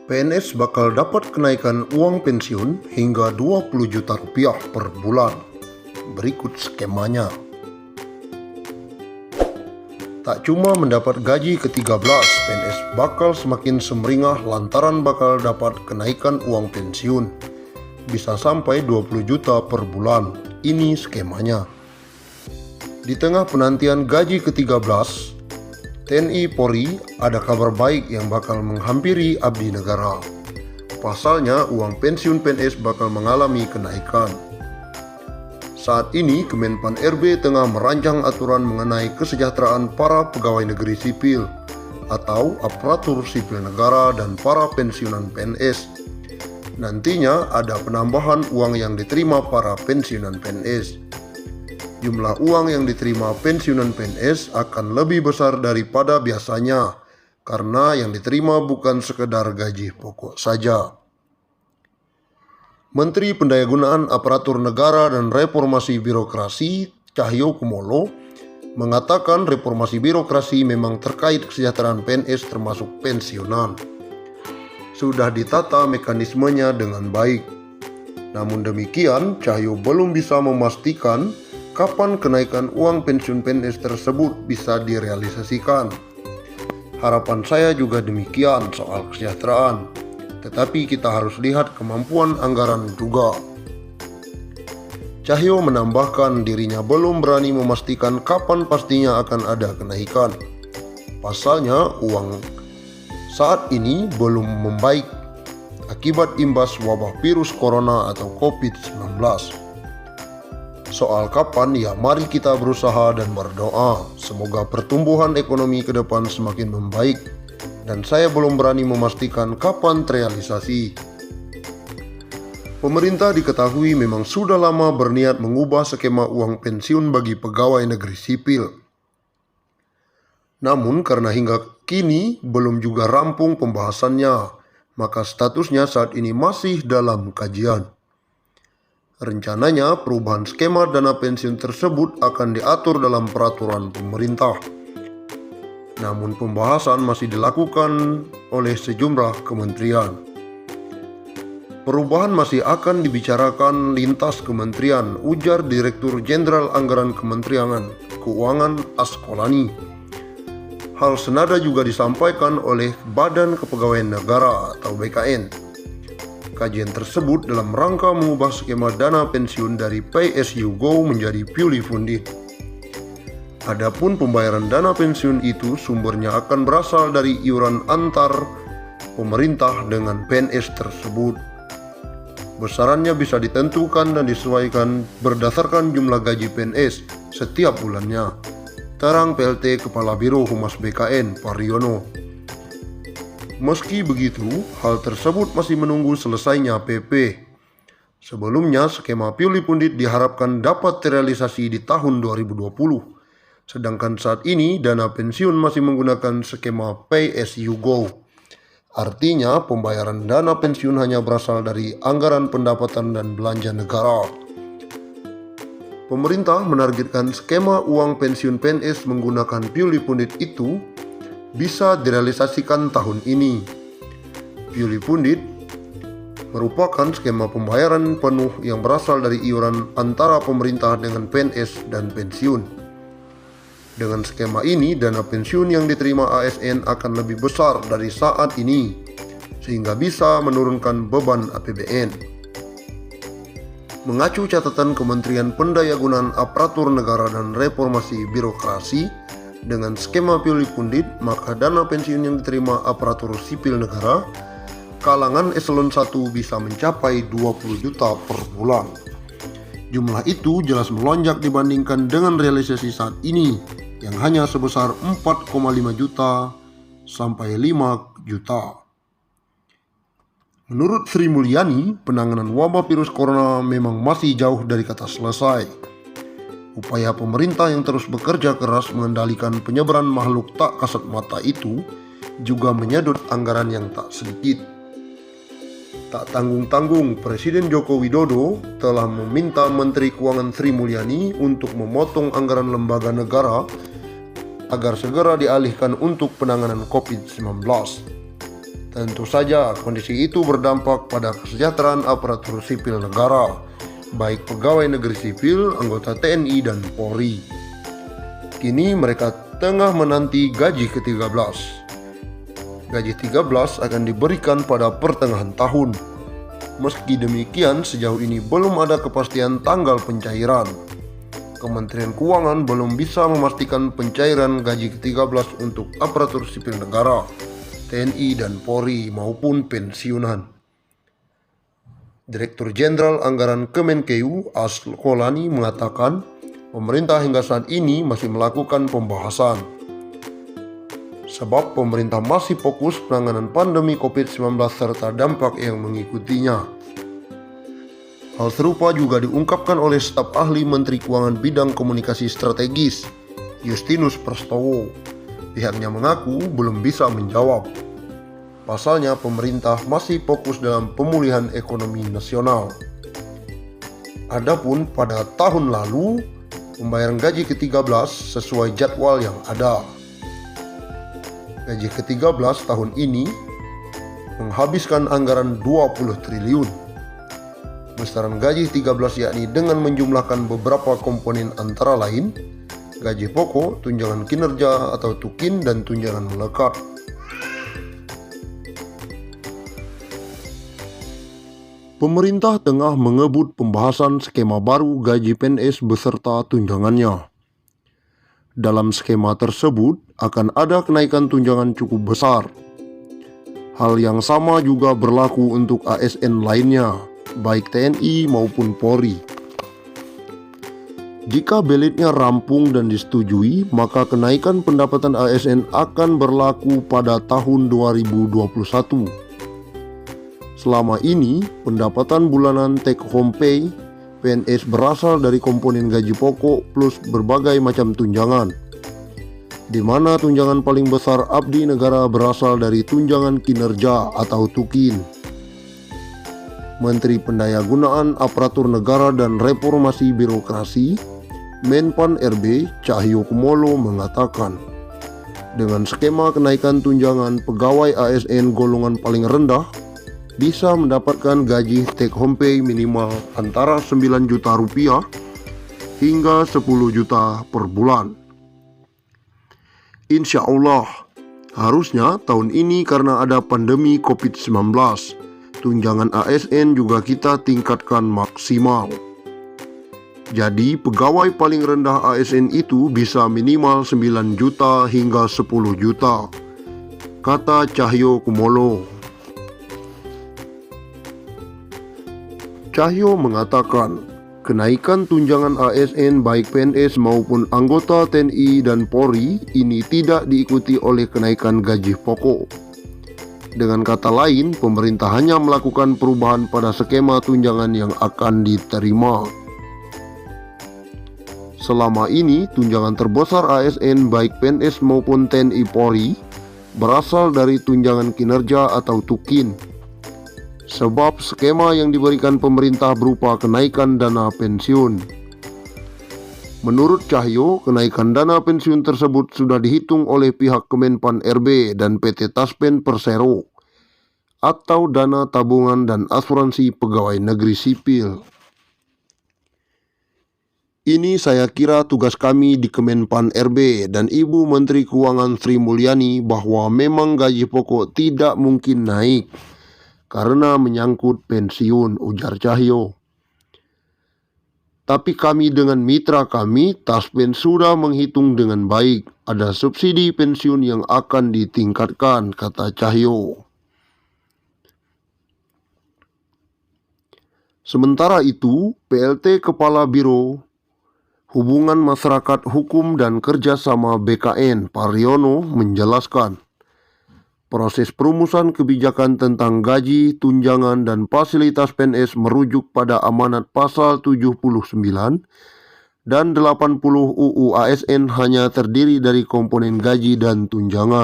PNS bakal dapat kenaikan uang pensiun hingga 20 juta rupiah per bulan. Berikut skemanya. Tak cuma mendapat gaji ke-13, PNS bakal semakin semeringah lantaran bakal dapat kenaikan uang pensiun. Bisa sampai 20 juta per bulan. Ini skemanya. Di tengah penantian gaji ke-13, TNI Polri ada kabar baik yang bakal menghampiri abdi negara. Pasalnya, uang pensiun PNS bakal mengalami kenaikan. Saat ini, Kemenpan RB tengah merancang aturan mengenai kesejahteraan para pegawai negeri sipil atau aparatur sipil negara dan para pensiunan PNS. Nantinya ada penambahan uang yang diterima para pensiunan PNS. Jumlah uang yang diterima pensiunan PNS akan lebih besar daripada biasanya karena yang diterima bukan sekedar gaji pokok saja. Menteri Pendayagunaan Aparatur Negara dan Reformasi Birokrasi Cahyokumolo mengatakan reformasi birokrasi memang terkait kesejahteraan PNS termasuk pensiunan. Sudah ditata mekanismenya dengan baik. Namun demikian, Cahyo belum bisa memastikan kapan kenaikan uang pensiun PNS tersebut bisa direalisasikan. Harapan saya juga demikian soal kesejahteraan, tetapi kita harus lihat kemampuan anggaran juga. Cahyo menambahkan dirinya belum berani memastikan kapan pastinya akan ada kenaikan. Pasalnya uang saat ini belum membaik akibat imbas wabah virus corona atau COVID-19. Soal kapan, ya mari kita berusaha dan berdoa. Semoga pertumbuhan ekonomi ke depan semakin membaik dan saya belum berani memastikan kapan terrealisasi. Pemerintah diketahui memang sudah lama berniat mengubah skema uang pensiun bagi pegawai negeri sipil. Namun karena hingga kini belum juga rampung pembahasannya, maka statusnya saat ini masih dalam kajian. Rencananya perubahan skema dana pensiun tersebut akan diatur dalam peraturan pemerintah. Namun pembahasan masih dilakukan oleh sejumlah kementerian. Perubahan masih akan dibicarakan lintas kementerian, ujar Direktur Jenderal Anggaran Kementerian Keuangan Askolani. Hal senada juga disampaikan oleh Badan Kepegawaian Negara atau BKN. Kajian tersebut dalam rangka mengubah skema dana pensiun dari Pay as you go menjadi purely funded. Adapun pembayaran dana pensiun itu sumbernya akan berasal dari iuran antar pemerintah dengan PNS tersebut. Besarannya bisa ditentukan dan disesuaikan berdasarkan jumlah gaji PNS setiap bulannya. Terang PLT Kepala Biro Humas BKN Pariono. Meski begitu, hal tersebut masih menunggu selesainya PP. Sebelumnya, skema purely funded diharapkan dapat terrealisasi di tahun 2020. Sedangkan saat ini, dana pensiun masih menggunakan skema Pay as you go. Artinya, pembayaran dana pensiun hanya berasal dari anggaran pendapatan dan belanja negara. Pemerintah menargetkan skema uang pensiun PNS menggunakan purely funded itu bisa direalisasikan tahun ini. Purely funded merupakan skema pembayaran penuh yang berasal dari iuran antara pemerintah dengan PNS dan pensiun. Dengan skema ini, dana pensiun yang diterima ASN akan lebih besar dari saat ini, sehingga bisa menurunkan beban APBN. Mengacu catatan Kementerian Pendayagunaan Aparatur Negara dan Reformasi Birokrasi, dengan skema purely funded, maka dana pensiun yang diterima aparatur sipil negara kalangan eselon 1 bisa mencapai 20 juta per bulan. Jumlah itu jelas melonjak dibandingkan dengan realisasi saat ini yang hanya sebesar 4,5 juta sampai 5 juta. Menurut Sri Mulyani, penanganan wabah virus corona memang masih jauh dari kata selesai. Upaya pemerintah yang terus bekerja keras mengendalikan penyebaran makhluk tak kasat mata itu juga menyedot anggaran yang tak sedikit. Tak tanggung-tanggung, Presiden Joko Widodo telah meminta Menteri Keuangan Sri Mulyani untuk memotong anggaran lembaga negara agar segera dialihkan untuk penanganan COVID-19. Tentu saja kondisi itu berdampak pada kesejahteraan aparatur sipil negara, baik pegawai negeri sipil, anggota TNI, dan Polri. Kini mereka tengah menanti gaji ke-13. Gaji 13 akan diberikan pada pertengahan tahun. Meski demikian, sejauh ini belum ada kepastian tanggal pencairan. Kementerian Keuangan belum bisa memastikan pencairan gaji ke-13 untuk aparatur sipil negara, TNI dan Polri maupun pensiunan. Direktur Jenderal Anggaran Kemenkeu Askolani mengatakan pemerintah hingga saat ini masih melakukan pembahasan. Sebab pemerintah masih fokus penanganan pandemi COVID-19 serta dampak yang mengikutinya. Hal serupa juga diungkapkan oleh staf ahli Menteri Keuangan bidang komunikasi strategis, Justinus Prastowo. Pihaknya mengaku belum bisa menjawab. Pasalnya pemerintah masih fokus dalam pemulihan ekonomi nasional. Adapun pada tahun lalu, pembayaran gaji ke-13 sesuai jadwal yang ada. Gaji ke-13 tahun ini menghabiskan anggaran 20 triliun. Besaran gaji 13 yakni dengan menjumlahkan beberapa komponen antara lain gaji pokok, tunjangan kinerja atau tukin, dan tunjangan melekat. Pemerintah tengah mengebut pembahasan skema baru gaji PNS beserta tunjangannya. Dalam skema tersebut akan ada kenaikan tunjangan cukup besar. Hal yang sama juga berlaku untuk ASN lainnya, baik TNI maupun Polri. Jika belitnya rampung dan disetujui, maka kenaikan pendapatan ASN akan berlaku pada tahun 2021. Selama ini, pendapatan bulanan take home pay PNS berasal dari komponen gaji pokok plus berbagai macam tunjangan, di mana tunjangan paling besar abdi negara berasal dari tunjangan kinerja atau tukin. Menteri Pendayagunaan Aparatur Negara dan Reformasi Birokrasi Menpan RB Cahyokumolo mengatakan, dengan skema kenaikan tunjangan pegawai ASN golongan paling rendah bisa mendapatkan gaji take home pay minimal antara 9 juta rupiah hingga 10 juta per bulan. Insya Allah, harusnya tahun ini karena ada pandemi COVID-19, tunjangan ASN juga kita tingkatkan maksimal. Jadi pegawai paling rendah ASN itu bisa minimal 9 juta hingga 10 juta, kata Cahyokumolo. Cahyo mengatakan, kenaikan tunjangan ASN baik PNS maupun anggota TNI dan Polri ini tidak diikuti oleh kenaikan gaji pokok. Dengan kata lain, pemerintah hanya melakukan perubahan pada skema tunjangan yang akan diterima. Selama ini, tunjangan terbesar ASN baik PNS maupun TNI Polri berasal dari tunjangan kinerja atau tukin. Sebab skema yang diberikan pemerintah berupa kenaikan dana pensiun. Menurut Cahyo, kenaikan dana pensiun tersebut sudah dihitung oleh pihak Kemenpan RB dan PT Taspen Persero atau dana tabungan dan asuransi pegawai negeri sipil. Ini saya kira tugas kami di Kemenpan RB dan Ibu Menteri Keuangan Sri Mulyani bahwa memang gaji pokok tidak mungkin naik karena menyangkut pensiun, ujar Cahyo. Tapi kami dengan mitra kami, Taspen sudah menghitung dengan baik. Ada subsidi pensiun yang akan ditingkatkan, kata Cahyo. Sementara itu, PLT Kepala Biro Hubungan Masyarakat Hukum dan Kerjasama BKN Pariono menjelaskan, proses perumusan kebijakan tentang gaji, tunjangan, dan fasilitas PNS merujuk pada amanat pasal 79 dan 80 UU ASN hanya terdiri dari komponen gaji dan tunjangan.